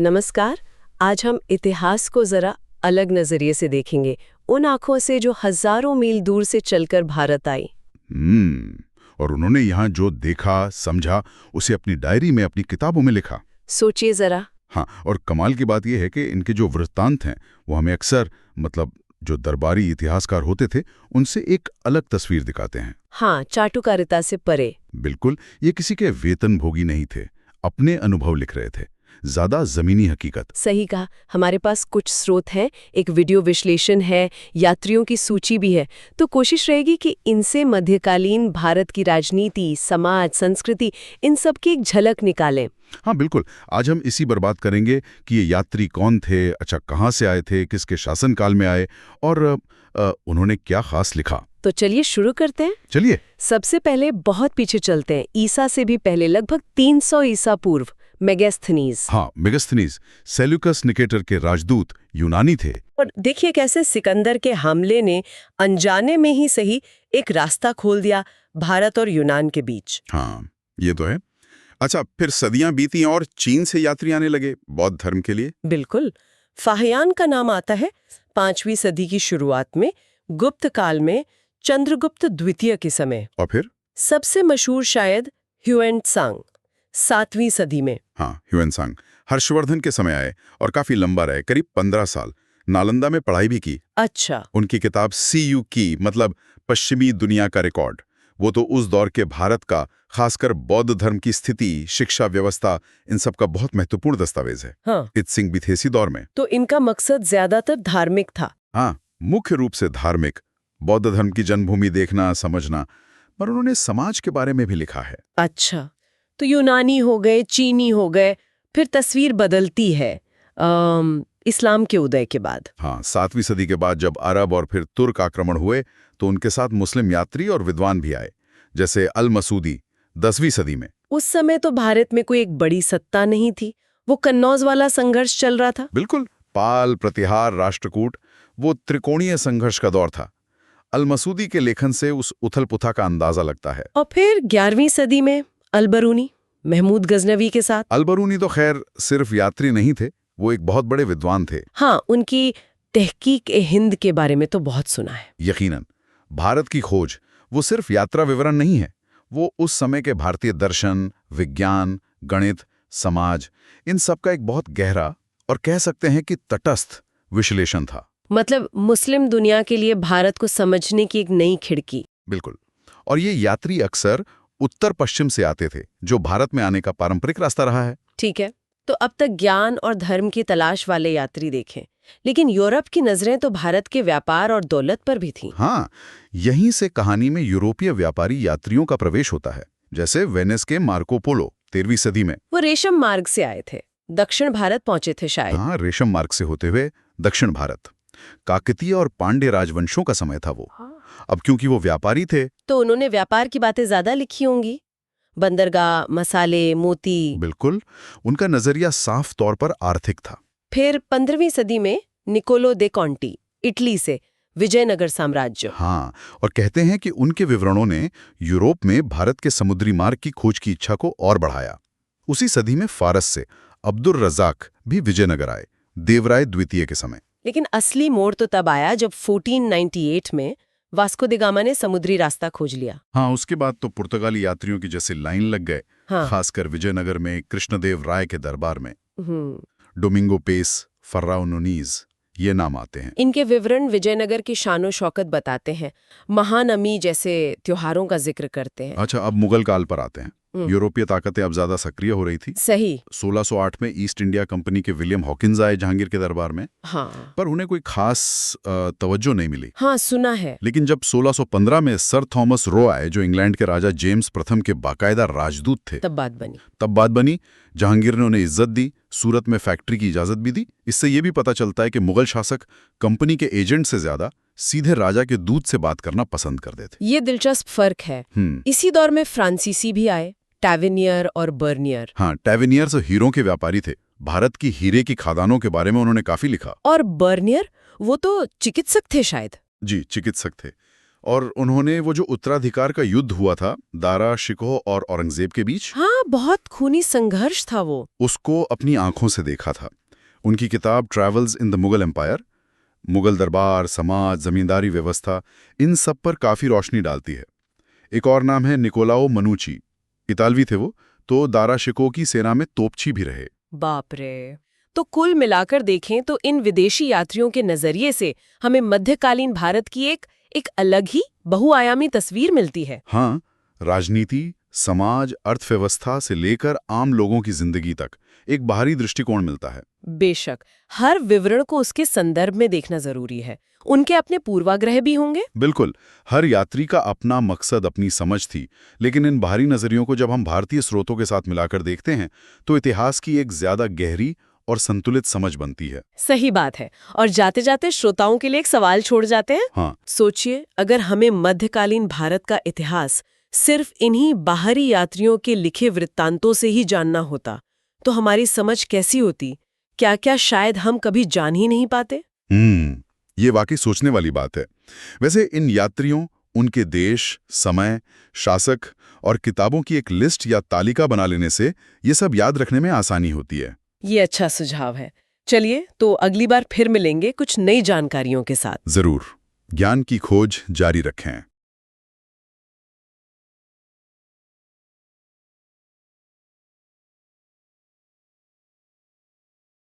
नमस्कार। आज हम इतिहास को जरा अलग नजरिए से देखेंगे, उन आंखों से जो हजारों मील दूर से चलकर भारत आई। और उन्होंने यहाँ जो देखा समझा उसे अपनी डायरी में, अपनी किताबों में लिखा। सोचिए जरा। हाँ, और कमाल की बात यह है कि इनके जो वृत्तांत हैं वो हमें अक्सर जो दरबारी इतिहासकार होते थे उनसे एक अलग तस्वीर दिखाते हैं। हाँ, चाटुकारिता से परे। बिल्कुल, ये किसी के वेतनभोगी नहीं थे, अपने अनुभव लिख रहे थे, ज्यादा जमीनी हकीकत। सही कहा। हमारे पास कुछ स्रोत हैं, एक वीडियो विश्लेषण है, यात्रियों की सूची भी है। तो कोशिश रहेगी कि इनसे मध्यकालीन भारत की राजनीति, समाज, संस्कृति, इन सब की एक झलक निकालें। हाँ बिल्कुल, आज हम इसी पर बात करेंगे कि ये यात्री कौन थे, अच्छा कहाँ से आए थे, किसके शासनकाल में आए और उन्होंने क्या खास लिखा। तो चलिए शुरू करते हैं। चलिए। सबसे पहले बहुत पीछे चलते हैं, ईसा से भी पहले, लगभग 300 ईसा पूर्व। मेगास्थनीज। हाँ, मेगास्थनीज सेल्यूकस निकेटर के राजदूत यूनानी थे। और देखिए कैसे सिकंदर के हमले ने अनजाने में ही सही एक रास्ता खोल दिया भारत और यूनान के बीच। हाँ, ये तो है। अच्छा, फिर सदियां बीती और चीन से यात्री आने लगे बौद्ध धर्म के लिए। बिल्कुल। फाहियान का नाम आता है 5वीं सदी की शुरुआत में, गुप्त काल में, चंद्रगुप्त द्वितीय के समय। और फिर सबसे मशहूर शायद ह्यूएनत्सांग 7वीं सदी में। हाँ, ह्यूएनत्सांग हर्षवर्धन के समय आए और काफी लंबा रहे, करीब 15 साल। नालंदा में पढ़ाई भी की। अच्छा। उनकी किताब सीयू की मतलब पश्चिमी दुनिया का रिकॉर्ड, वो तो उस दौर के भारत का, खासकर बौद्ध धर्म की स्थिति, शिक्षा व्यवस्था, इन सब का बहुत महत्वपूर्ण दस्तावेज है। हाँ। इत्सिंग बिथेसी दौर में। तो इनका मकसद ज्यादातर धार्मिक था। हाँ, मुख्य रूप से धार्मिक, बौद्ध धर्म की जन्मभूमि देखना, समझना, पर उन्होंने समाज के बारे में भी लिखा है। अच्छा, तो यूनानी हो गए, चीनी हो गए, फिर तस्वीर बदलती है इस्लाम के उदय के बाद। हाँ, 7वीं सदी के बाद जब अरब और फिर तुर्क आक्रमण हुए तो उनके साथ मुस्लिम यात्री और विद्वान भी आए, जैसे अल मसूदी 10वीं सदी में। उस समय तो भारत में कोई एक बड़ी सत्ता नहीं थी, वो कन्नौज वाला संघर्ष चल रहा था। बिल्कुल, पाल, प्रतिहार, राष्ट्रकूट, वो त्रिकोणीय संघर्ष का दौर था। अल मसूदी के लेखन से उस उथल-पुथल का अंदाजा लगता है। और फिर 11वीं सदी में अलबरूनी, महमूद गजनवी के साथ। अलबरूनी तो खैर सिर्फ यात्री नहीं थे, वो एक बहुत बड़े विद्वान थे। हाँ, उनकी तहकीक-ए-हिंद के बारे में तो बहुत सुना है। यकीनन, भारत की खोज वो सिर्फ यात्रा विवरण नहीं है, वो उस समय के भारतीय दर्शन, विज्ञान, गणित, समाज, इन सब का एक बहुत गहरा और कह सकते हैं कि तटस्थ विश्लेषण था। मतलब मुस्लिम दुनिया के लिए भारत को समझने की एक नई खिड़की। बिल्कुल। और ये यात्री अक्सर उत्तर पश्चिम से आते थे, जो भारत में आने का पारंपरिक रास्ता रहा है। ठीक है, तो अब तक ज्ञान और धर्म की तलाश वाले यात्री देखें, लेकिन यूरोप की नजरें तो भारत के व्यापार और दौलत पर भी थीं। हाँ, यहीं से कहानी में यूरोपीय व्यापारी यात्रियों का प्रवेश होता है, जैसे वेनिस के मार्को पोलो 13वीं सदी में। वो रेशम मार्ग से आए थे, दक्षिण भारत पहुंचे थे शायद। हाँ, रेशम मार्ग से होते हुए दक्षिण भारत। काकतीय और पांड्य राजवंशों का समय था वो। अब क्योंकि वो व्यापारी थे तो उन्होंने व्यापार की बातें ज्यादा लिखी होंगी, बंदरगाह, मसाले, मोती। बिल्कुल, उनका नजरिया साफ तौर पर आर्थिक था। फिर 15वीं सदी में निकोलो दे कॉन्टी, इटली से, विजयनगर साम्राज्य। हाँ, और कहते हैं कि उनके विवरणों ने यूरोप में भारत के समुद्री मार्ग की खोज की इच्छा को और बढ़ाया। उसी सदी में फारस से अब्दुल रज़ाक भी विजयनगर आए, देवराय द्वितीय के समय। लेकिन असली मोड़ तो तब आया जब 1498 में वास्को द गामा ने समुद्री रास्ता खोज लिया। हाँ, उसके बाद तो पुर्तगाली यात्रियों की जैसे लाइन लग गए। हाँ। खासकर विजयनगर में कृष्णदेव राय के दरबार में हम्म। डोमिंगो पेस, फर्राओ नूनीज, ये नाम आते हैं। इनके विवरण विजयनगर की शानो शौकत बताते हैं, महानमी जैसे त्योहारों का जिक्र करते हैं। अच्छा, अब मुगल काल पर आते हैं। यूरोपीय ताकतें अब ज्यादा सक्रिय हो रही थी। सही। 1608 में ईस्ट इंडिया कंपनी के विलियम हॉकिंस आए जहांगीर के दरबार में। हाँ। पर उन्हें कोई खास तवज्जो नहीं मिली। हाँ, सुना है। लेकिन जब 1615 में सर थॉमस रो आए, जो इंग्लैंड के राजा जेम्स प्रथम के बाकायदा राजदूत थे, तब बात बनी। जहांगीर ने उन्हें इज्जत दी, सूरत में फैक्ट्री की इजाजत भी दी। इससे यह भी पता चलता है कि मुगल शासक कंपनी के एजेंट से ज्यादा सीधे राजा के दूत से बात करना पसंद करते थे। ये दिलचस्प फर्क है। इसी दौर में फ्रांसीसी भी आए, टैवेनियर और बर्नियर। हाँ, टैवेनियर हीरों के व्यापारी थे। भारत की हीरे की खादानों के बारे में उन्होंने काफी लिखा। और बर्नियर, वो तो चिकित्सक थे शायद। जी, चिकित्सक थे। और उन्होंने वो जो उत्तराधिकार का युद्ध हुआ था दारा शिकोह और औरंगजेब के बीच, हाँ, बहुत खूनी संघर्ष था वो। उसको अपनी आंखों से देखा था। उनकी किताब travels in the Mughal empire Mughal दरबार, समाज, जमींदारी व्यवस्था, इन सब पर काफी रोशनी डालती है। एक और नाम है निकोलाओ मनुची, इतालवी थे वो, तो दारा शिकोह की सेना में तोपची भी रहे। बाप रे। तो कुल मिलाकर देखें तो इन विदेशी यात्रियों के नजरिए से हमें मध्यकालीन भारत की एक अलग ही बहुआयामी तस्वीर मिलती है। हाँ, राजनीति, समाज, अर्थव्यवस्था से लेकर आम लोगों की जिंदगी तक एक बाहरी दृष्टिकोण मिलता है। बेशक, हर विवरण को उसके संदर्भ में देखना जरूरी है। उनके अपने पूर्वाग्रह भी होंगे। बिल्कुल, हर यात्री का अपना मकसद, अपनी समझ थी, लेकिन इन बाहरी नजरियों को जब हम भारतीय स्रोतों के साथ मिलाकर देखते हैं तो इतिहास की एक ज्यादा गहरी और संतुलित समझ बनती है। सही बात है। और जाते जाते श्रोताओं के लिए एक सवाल छोड़ जाते हैं। हाँ, सोचिए, अगर हमें मध्यकालीन भारत का इतिहास सिर्फ इन्हीं बाहरी यात्रियों के लिखे वृत्तांतों से ही जानना होता, तो हमारी समझ कैसी होती? क्या क्या शायद हम कभी जान ही नहीं पाते? ये वाकई सोचने वाली बात है। वैसे इन यात्रियों, उनके देश, समय, शासक और किताबों की एक लिस्ट या तालिका बना लेने से ये सब याद रखने में आसानी होती है। ये अच्छा सुझाव है। चलिए, तो अगली बार फिर मिलेंगे कुछ नई जानकारियों के साथ। जरूर, ज्ञान की खोज जारी रखें।